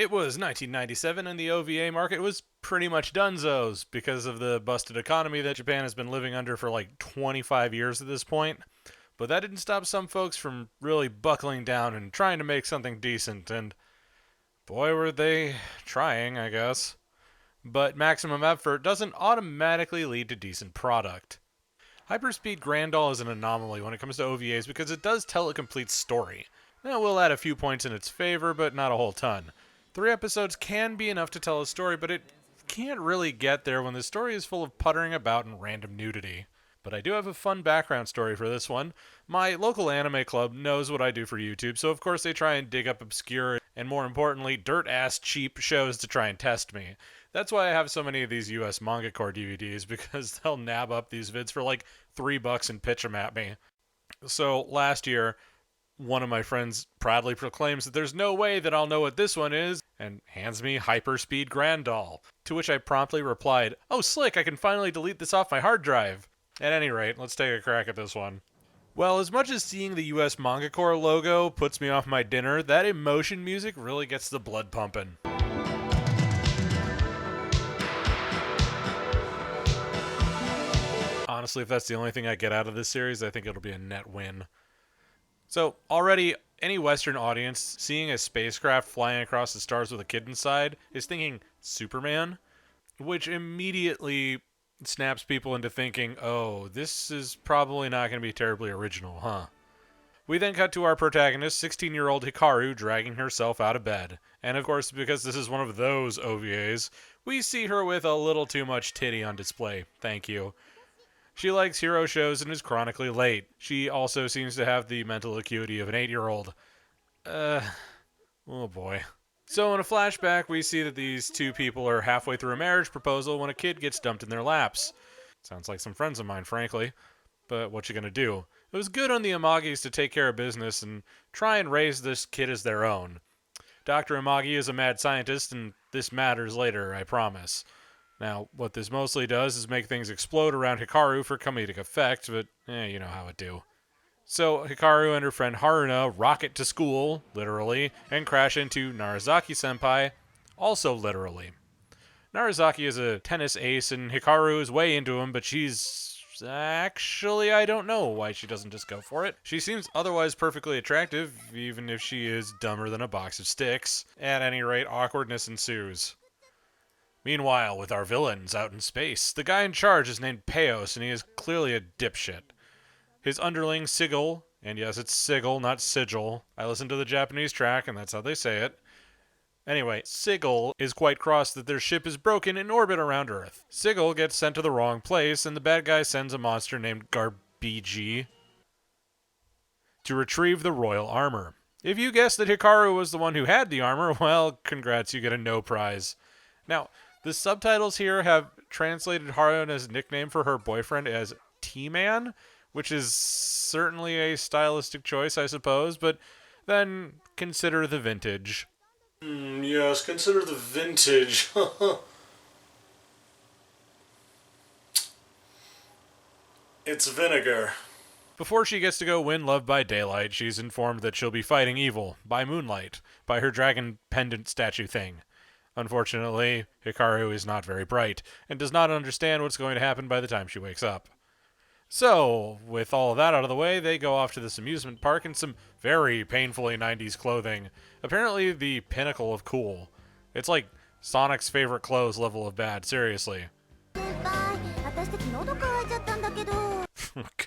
It was 1997 and the OVA market was pretty much donezo's because of the busted economy that Japan has been living under for like 25 years at this point. But that didn't stop some folks from really buckling down and trying to make something decent, and boy were they trying, I guess. But maximum effort doesn't automatically lead to decent product. HyperSpeed Grandoll is an anomaly when it comes to OVAs because it does tell a complete story. Now, we'll add a few points in its favor, but not a whole ton. 3 episodes can be enough to tell a story, but it can't really get there when the story is full of puttering about and random nudity. But I do have a fun background story for this one. My local anime club knows what I do for YouTube, so of course they try and dig up obscure and, more importantly, dirt-ass cheap shows to try and test me. That's why I have so many of these US Manga Core DVDs, because they'll nab up these vids for like $3 and pitch them at me. So last year, one of my friends proudly proclaims that there's no way that I'll know what this one is, and hands me HyperSpeed Grandoll. To which I promptly replied, "Oh slick, I can finally delete this off my hard drive." At any rate, let's take a crack at this one. Well, as much as seeing the US Manga Core logo puts me off my dinner, that emotion music really gets the blood pumping. Honestly, if that's the only thing I get out of this series, I think it'll be a net win. So, already, any Western audience seeing a spacecraft flying across the stars with a kid inside is thinking Superman, which immediately snaps people into thinking, oh, this is probably not going to be terribly original, huh? We then cut to our protagonist, 16-year-old Hikaru, dragging herself out of bed. And of course, because this is one of those OVAs, we see her with a little too much titty on display. Thank you. She likes hero shows and is chronically late. She also seems to have the mental acuity of an 8-year-old. Oh boy. So in a flashback, we see that these two people are halfway through a marriage proposal when a kid gets dumped in their laps. Sounds like some friends of mine, frankly. But what you gonna do? It was good on the Amagis to take care of business and try and raise this kid as their own. Dr. Amagi is a mad scientist, and this matters later, I promise. Now, what this mostly does is make things explode around Hikaru for comedic effect, but you know how it do. So, Hikaru and her friend Haruna rocket to school, literally, and crash into Narazaki-senpai, also literally. Narazaki is a tennis ace, and Hikaru is way into him, but she's... actually, I don't know why she doesn't just go for it. She seems otherwise perfectly attractive, even if she is dumber than a box of sticks. At any rate, awkwardness ensues. Meanwhile, with our villains out in space, the guy in charge is named Peos, and he is clearly a dipshit. His underling, Sigil, and yes, it's Sigil, not Sigil. I listened to the Japanese track, and that's how they say it. Anyway, Sigil is quite cross that their ship is broken in orbit around Earth. Sigil gets sent to the wrong place, and the bad guy sends a monster named Garbigi to retrieve the royal armor. If you guessed that Hikaru was the one who had the armor, well, congrats, you get a no prize. Now, the subtitles here have translated Haruna's nickname for her boyfriend as T-Man, which is certainly a stylistic choice, I suppose, but then consider the vintage. Yes, consider the vintage. It's vinegar. Before she gets to go win Love by Daylight, she's informed that she'll be fighting evil by moonlight, by her dragon pendant statue thing. Unfortunately, Hikaru is not very bright, and does not understand what's going to happen by the time she wakes up. So, with all of that out of the way, they go off to this amusement park in some very painfully 90s clothing. Apparently the pinnacle of cool. It's like Sonic's favorite clothes level of bad, seriously.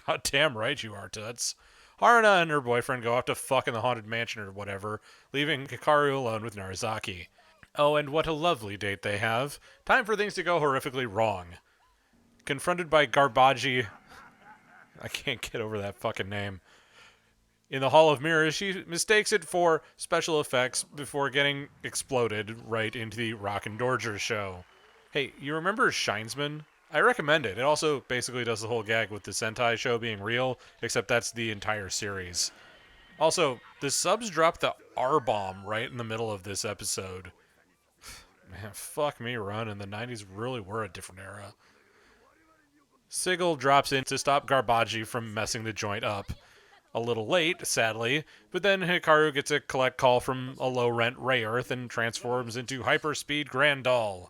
Goddamn right you are, Toots. Haruna and her boyfriend go off to fuck in the haunted mansion or whatever, leaving Hikaru alone with Narazaki. Oh, and what a lovely date they have. Time for things to go horrifically wrong. Confronted by Garbaji... I can't get over that fucking name. In the Hall of Mirrors, she mistakes it for special effects before getting exploded right into the Rock and Dorger show. Hey, you remember Shinesman? I recommend it. It also basically does the whole gag with the Sentai show being real, except that's the entire series. Also, the subs dropped the R-bomb right in the middle of this episode. Man, fuck me running. The 90s really were a different era. Sigil drops in to stop Garbaji from messing the joint up. A little late, sadly, but then Hikaru gets a collect call from a low-rent Ray Earth and transforms into HyperSpeed Grandoll.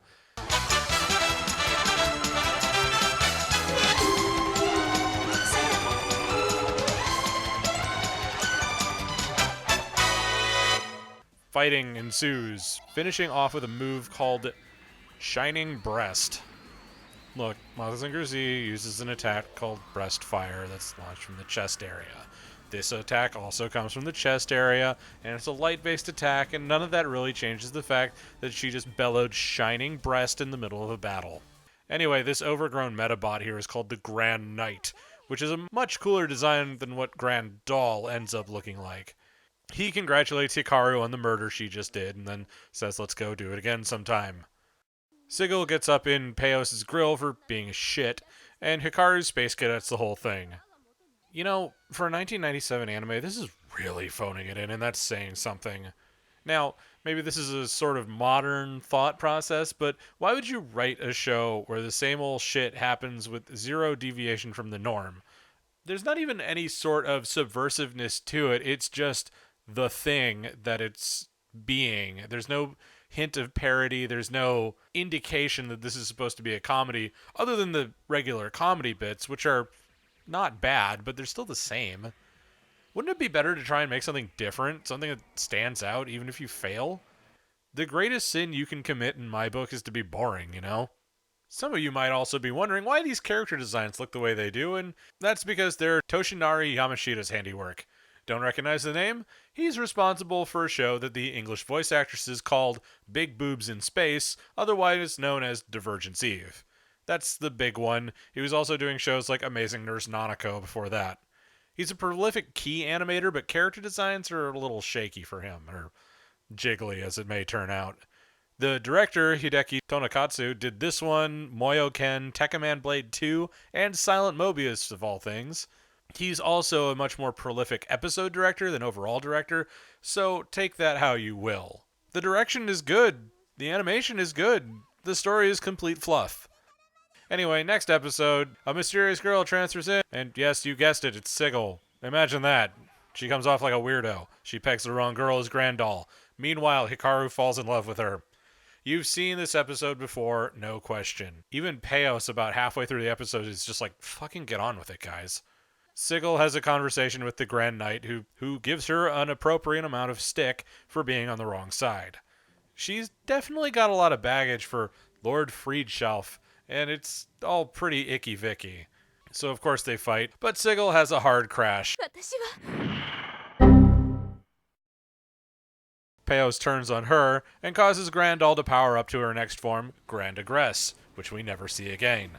Fighting ensues, finishing off with a move called Shining Breast. Look, Mazinger Z uses an attack called Breast Fire that's launched from the chest area. This attack also comes from the chest area, and it's a light-based attack, and none of that really changes the fact that she just bellowed Shining Breast in the middle of a battle. Anyway, this overgrown Metabot here is called the Grand Knight, which is a much cooler design than what Grandoll ends up looking like. He congratulates Hikaru on the murder she just did, and then says let's go do it again sometime. Sigil gets up in Peos' grill for being a shit, and Hikaru's space cadets the whole thing. You know, for a 1997 anime, this is really phoning it in, and that's saying something. Now, maybe this is a sort of modern thought process, but why would you write a show where the same old shit happens with zero deviation from the norm? There's not even any sort of subversiveness to it, it's just the thing that it's being. There's no hint of parody, there's no indication that this is supposed to be a comedy, other than the regular comedy bits, which are not bad, but they're still the same. Wouldn't it be better to try and make something different, something that stands out, even if you fail? The greatest sin you can commit in my book is to be boring, you know? Some of you might also be wondering why these character designs look the way they do, and that's because they're Toshinari Yamashita's handiwork. Don't recognize the name? He's responsible for a show that the English voice actresses called Big Boobs in Space, otherwise known as Divergence Eve. That's the big one. He was also doing shows like Amazing Nurse Nanako before that. He's a prolific key animator, but character designs are a little shaky for him, or jiggly as it may turn out. The director, Hideki Tonakatsu, did this one, Moyo Ken, Tekkaman Blade 2, and Silent Mobius of all things. He's also a much more prolific episode director than overall director, so take that how you will. The direction is good, the animation is good, the story is complete fluff. Anyway, next episode, a mysterious girl transfers in, and yes, you guessed it, it's Sigil. Imagine that. She comes off like a weirdo. She pegs the wrong girl as Grandoll. Meanwhile, Hikaru falls in love with her. You've seen this episode before, no question. Even Peos about halfway through the episode is just like, fucking get on with it, guys. Sigil has a conversation with the Grand Knight who gives her an appropriate amount of stick for being on the wrong side. She's definitely got a lot of baggage for Lord Friedshelf, and it's all pretty icky-vicky. So of course they fight, but Sigil has a hard crash. Peos turns on her and causes Grandoll to power up to her next form, Grand Agress, which we never see again.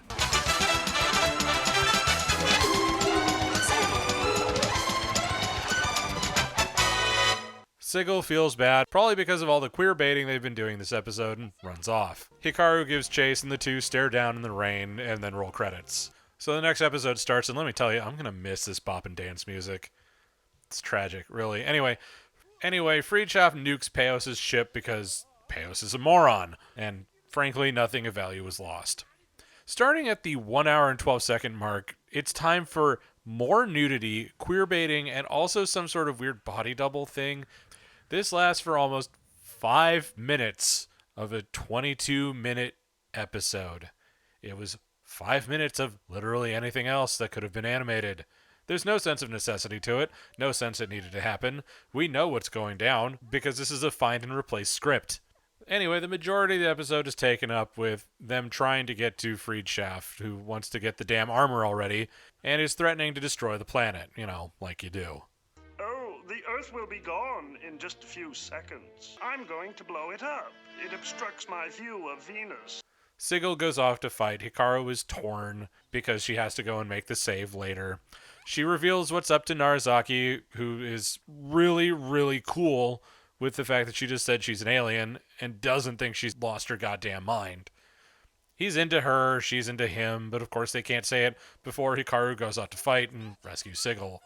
Sigil feels bad, probably because of all the queer baiting they've been doing this episode, and runs off. Hikaru gives chase and the two stare down in the rain and then roll credits. So the next episode starts, and let me tell you, I'm gonna miss this bop and dance music. It's tragic, really. Anyway, Friedschaft nukes Peos' ship because Peos is a moron, and frankly, nothing of value was lost. Starting at the 1 hour and 12-second mark, it's time for more nudity, queerbaiting, and also some sort of weird body double thing. This lasts for almost 5 minutes of a 22-minute episode. It was 5 minutes of literally anything else that could have been animated. There's no sense of necessity to it, no sense it needed to happen. We know what's going down, because this is a find and replace script. Anyway, the majority of the episode is taken up with them trying to get to Friedschaft, who wants to get the damn armor already, and is threatening to destroy the planet, you know, like you do. Oh, the Earth will be gone in just a few seconds. I'm going to blow it up. It obstructs my view of Venus. Sigil goes off to fight. Hikaru is torn because she has to go and make the save later. She reveals what's up to Narazaki, who is really, really cool with the fact that she just said she's an alien and doesn't think she's lost her goddamn mind. He's into her, she's into him, but of course they can't say it before Hikaru goes out to fight and rescue Sigil.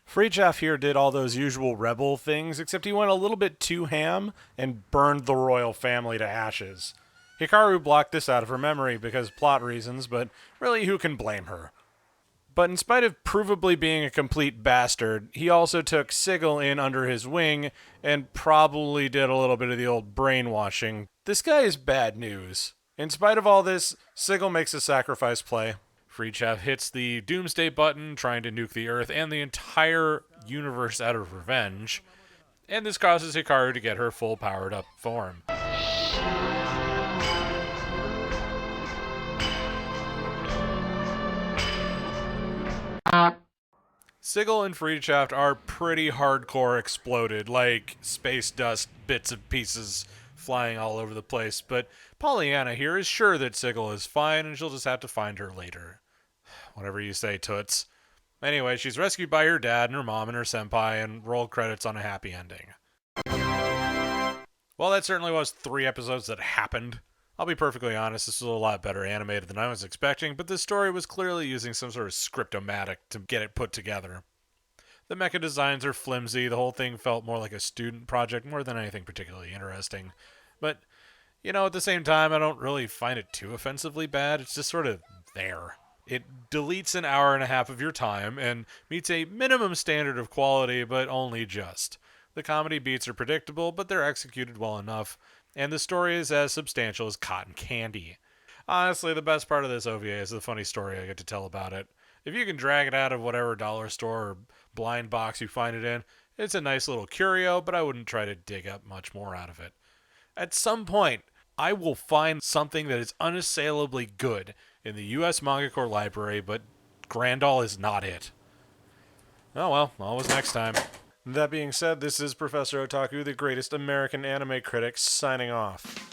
Friedschaft here did all those usual rebel things, except he went a little bit too ham and burned the royal family to ashes. Hikaru blocked this out of her memory because plot reasons, but really who can blame her? But in spite of provably being a complete bastard, he also took Sigil in under his wing and probably did a little bit of the old brainwashing. This guy is bad news. In spite of all this, Sigil makes a sacrifice play. Freechaff hits the Doomsday button, trying to nuke the Earth and the entire universe out of revenge, and this causes Hikaru to get her full powered up form. Sigil and Freedshaft are pretty hardcore exploded, like space dust, bits and pieces flying all over the place, but Pollyanna here is sure that Sigil is fine and she'll just have to find her later. Whatever you say, Toots. Anyway, she's rescued by her dad and her mom and her senpai and roll credits on a happy ending. Well, that certainly was 3 episodes that happened. I'll be perfectly honest, this was a lot better animated than I was expecting, but this story was clearly using some sort of scriptomatic to get it put together. The mecha designs are flimsy, the whole thing felt more like a student project more than anything particularly interesting. But, at the same time, I don't really find it too offensively bad, it's just sort of there. It deletes an hour and a half of your time and meets a minimum standard of quality, but only just. The comedy beats are predictable, but they're executed well enough, and the story is as substantial as cotton candy. Honestly, the best part of this OVA is the funny story I get to tell about it. If you can drag it out of whatever dollar store or blind box you find it in, it's a nice little curio, but I wouldn't try to dig up much more out of it. At some point, I will find something that is unassailably good in the US Manga Core library, but Grandoll is not it. Oh well, always next time. That being said, this is Professor Otaku, the greatest American anime critic, signing off.